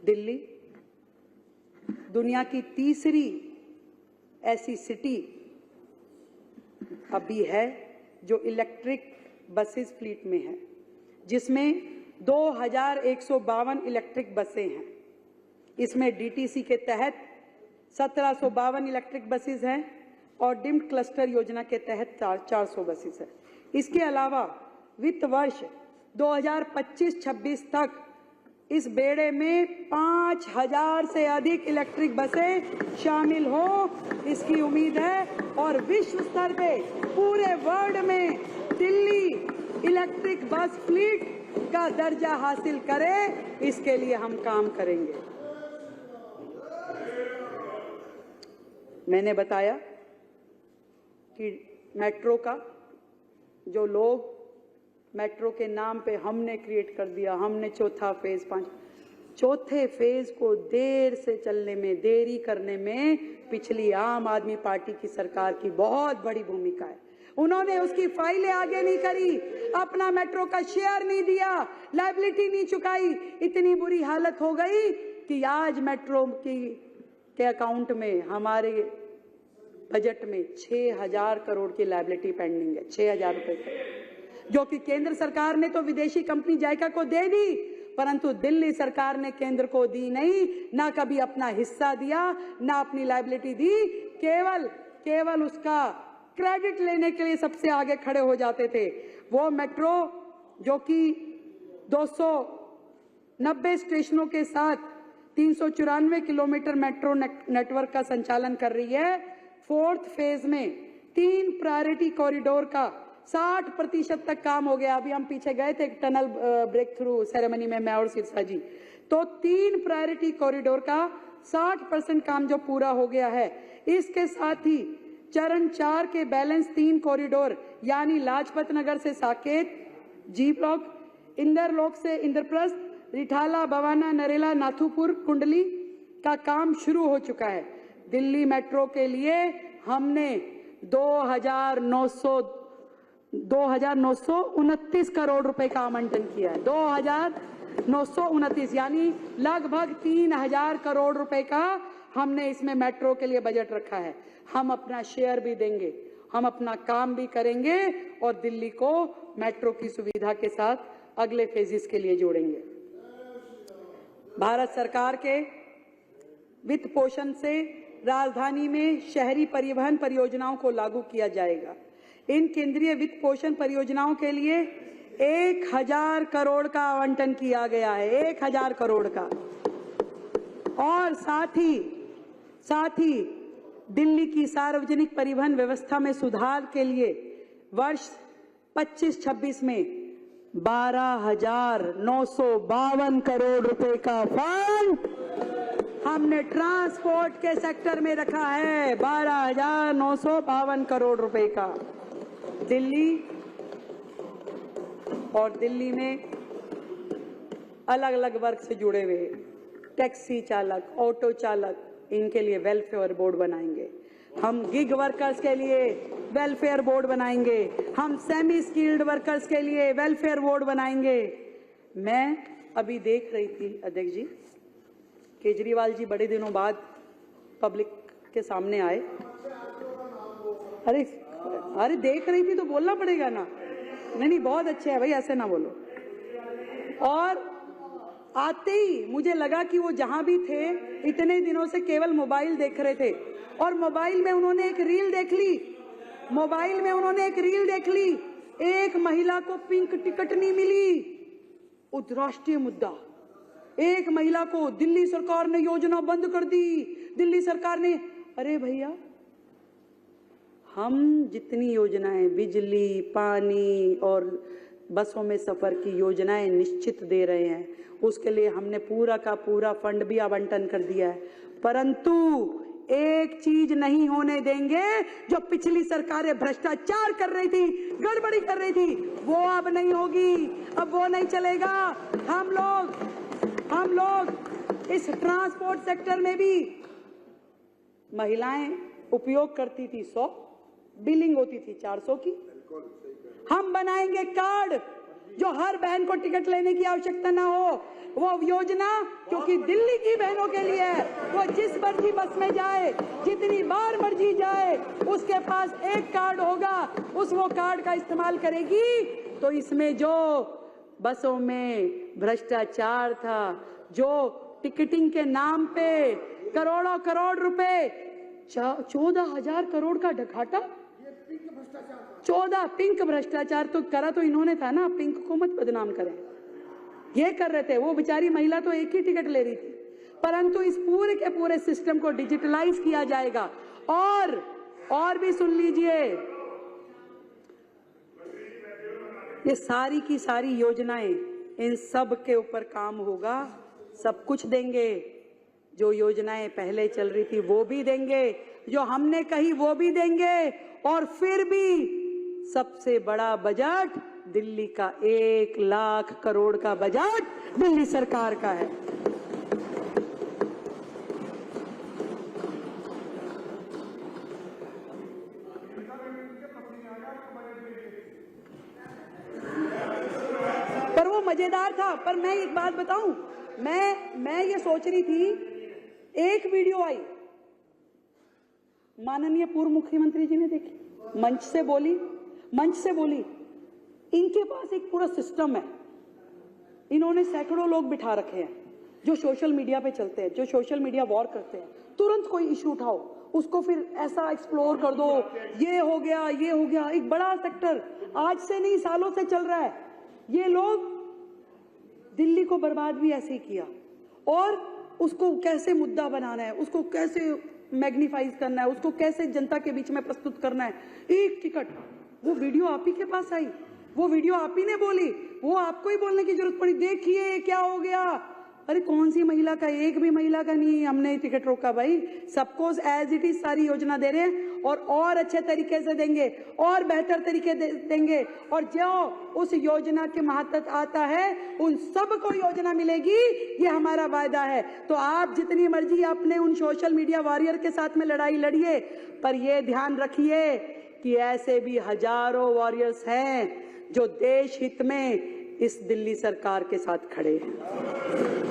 दिल्ली दुनिया की तीसरी ऐसी सिटी अभी है जो इलेक्ट्रिक बसेस फ्लीट में है, जिसमें 2152 इलेक्ट्रिक बसें हैं। इसमें डीटीसी के तहत 1752 इलेक्ट्रिक बसेस हैं और डिम्ड क्लस्टर योजना के तहत 400 बसेस हैं। इसके अलावा वित्त वर्ष 2025-26 तक इस बेड़े में 5000 से अधिक इलेक्ट्रिक बसें शामिल हो, इसकी उम्मीद है। और विश्व स्तर पे पूरे वर्ल्ड में दिल्ली इलेक्ट्रिक बस फ्लीट का दर्जा हासिल करे, इसके लिए हम काम करेंगे। मैंने बताया कि मेट्रो का जो लोग मेट्रो के नाम पे हमने क्रिएट कर दिया, हमने चौथा फेज 5 चौथे फेज को देर से चलने में, देरी करने में पिछली आम आदमी पार्टी की सरकार की बहुत बड़ी भूमिका है। उन्होंने उसकी फाइलें आगे नहीं करी, अपना मेट्रो का शेयर नहीं दिया, लायबिलिटी नहीं चुकाई। इतनी बुरी हालत हो गई कि आज मेट्रो के अकाउंट में, हमारे बजट में 6000 करोड़ की लायबिलिटी पेंडिंग है। 6000 रुपए जो कि केंद्र सरकार ने तो विदेशी कंपनी जायका को दे दी, परंतु दिल्ली सरकार ने केंद्र को दी नहीं, ना कभी अपना हिस्सा दिया, ना अपनी लायबिलिटी दी। केवल उसका क्रेडिट लेने के लिए सबसे आगे खड़े हो जाते थे। वो मेट्रो जो कि 290 स्टेशनों के साथ 394 किलोमीटर मेट्रो नेटवर्क का संचालन कर रही है, 4th फेज में 3 प्रायोरिटी कॉरिडोर का 60% तक काम हो गया। अभी हम पीछे गए थे एक टनल ब्रेक थ्रू सेरेमनी में, मैं और सिरसा जी। तो 3 प्रायोरिटी कॉरिडोर का 60% काम जो पूरा हो गया है। इसके साथ ही चरण 4 के बैलेंस 3 कॉरिडोर यानी लाजपत नगर से साकेत, जी ब्लॉक, इंदरलोक से इंद्रप्रस्थ, रिठाला, बवाना, नरेला, नाथुपुर, कुंडली का काम शुरू हो चुका है। दिल्ली मेट्रो के लिए हमने 2929 करोड़ रुपए का आवंटन किया है। 2929 यानी लगभग 3000 करोड़ रुपए का हमने इसमें मेट्रो के लिए बजट रखा है। हम अपना शेयर भी देंगे, हम अपना काम भी करेंगे और दिल्ली को मेट्रो की सुविधा के साथ अगले फेजेस के लिए जोड़ेंगे। भारत सरकार के वित्त पोषण से राजधानी में शहरी परिवहन परियोजनाओं को लागू किया जाएगा। इन केंद्रीय वित्त पोषण परियोजनाओं के लिए 1000 करोड़ का आवंटन किया गया है, 1000 करोड़ का। और साथ ही दिल्ली की सार्वजनिक परिवहन व्यवस्था में सुधार के लिए वर्ष 25-26 में 12,952 करोड़ रुपए का फंड हमने ट्रांसपोर्ट के सेक्टर में रखा है। 12,952 करोड़ रुपए का। दिल्ली में अलग अलग वर्ग से जुड़े हुए टैक्सी चालक, ऑटो चालक, इनके लिए वेलफेयर बोर्ड बनाएंगे। हम गिग वर्कर्स के लिए वेलफेयर बोर्ड बनाएंगे। हम सेमी स्किल्ड वर्कर्स के लिए वेलफेयर बोर्ड बनाएंगे। मैं अभी देख रही थी अध्यक्ष जी, केजरीवाल जी बड़े दिनों बाद पब्लिक के सामने आए। अरे देख रही थी तो बोलना पड़ेगा ना। नहीं, बहुत अच्छे है भाई, ऐसे ना बोलो। और आते ही मुझे लगा कि वो जहां भी थे इतने दिनों से केवल मोबाइल देख रहे थे, और मोबाइल में उन्होंने एक रील देख ली। एक महिला को पिंक टिकट नहीं मिली, राष्ट्रीय मुद्दा। एक महिला को दिल्ली सरकार ने योजना बंद कर दी, दिल्ली सरकार ने। अरे भैया, हम जितनी योजनाएं, बिजली, पानी और बसों में सफर की योजनाएं निश्चित दे रहे हैं, उसके लिए हमने पूरा का पूरा फंड भी आवंटन कर दिया है। परंतु एक चीज नहीं होने देंगे, जो पिछली सरकारें भ्रष्टाचार कर रही थी, गड़बड़ी कर रही थी, वो अब नहीं होगी, अब वो नहीं चलेगा। हम लोग इस ट्रांसपोर्ट सेक्टर में भी महिलाएं उपयोग करती थी 100, बिलिंग होती थी 400 की। हम बनाएंगे कार्ड जो हर बहन को टिकट लेने की आवश्यकता ना हो। वो योजना क्योंकि दिल्ली की बहनों के लिए है। वो जिस मर्जी बस में जाए, जितनी बार मर्जी जाए, उसके पास एक कार्ड होगा, वो कार्ड का इस्तेमाल करेगी। तो इसमें जो बसों में भ्रष्टाचार था, जो टिकटिंग के नाम पे करोड़ों करोड़ रुपए, 14,000 करोड़ का घाटा, 14 पिंक भ्रष्टाचार तो करा तो इन्होंने था ना, पिंक को मत बदनाम करें। ये कर रहे थे। वो बेचारी महिला तो एक ही टिकट ले रही थी, परंतु इस पूरे के पूरे सिस्टम को डिजिटलाइज किया जाएगा। और भी सुन लीजिए, ये सारी की सारी योजनाएं, इन सब के ऊपर काम होगा। सब कुछ देंगे, जो योजनाएं पहले चल रही थी वो भी देंगे, जो हमने कही वो भी देंगे। और फिर भी सबसे बड़ा बजट दिल्ली का 1 लाख करोड़ का बजट दिल्ली सरकार का है। पर वो मजेदार था। पर मैं एक बात बताऊं, मैं ये सोच रही थी, एक वीडियो आई, माननीय पूर्व मुख्यमंत्री जी ने देखी, मंच से बोली, इनके पास एक पूरा सिस्टम है। इन्होंने सैकड़ों लोग बिठा रखे हैं जो सोशल मीडिया पे चलते हैं, जो सोशल मीडिया वॉर करते हैं। तुरंत कोई इश्यू उठाओ, उसको फिर ऐसा एक्सप्लोर कर दो, ये हो गया। एक बड़ा सेक्टर आज से नहीं, सालों से चल रहा है। ये लोग दिल्ली को बर्बाद भी ऐसे ही किया, और उसको कैसे मुद्दा बनाना है, उसको कैसे मैग्नीफाइज करना है, उसको कैसे जनता के बीच में प्रस्तुत करना है। एक टिकट, वो वीडियो आप ही के पास आई, वो वीडियो आप ही ने बोली, वो आपको ही बोलने की जरूरत पड़ी, देखिए क्या हो गया। अरे कौन सी महिला का, एक भी महिला का नहीं हमने टिकट रोका भाई। सबको एज इट इज सारी योजना दे रहे हैं, और अच्छे तरीके से देंगे, और बेहतर तरीके देंगे। और जो उस योजना के महत्व आता है, उन सबको योजना मिलेगी, ये हमारा वायदा है। तो आप जितनी मर्जी अपने उन सोशल मीडिया वॉरियर के साथ में लड़ाई लड़िए, पर ये ध्यान रखिए कि ऐसे भी हजारों वॉरियर्स हैं जो देश हित में इस दिल्ली सरकार के साथ खड़े हैं।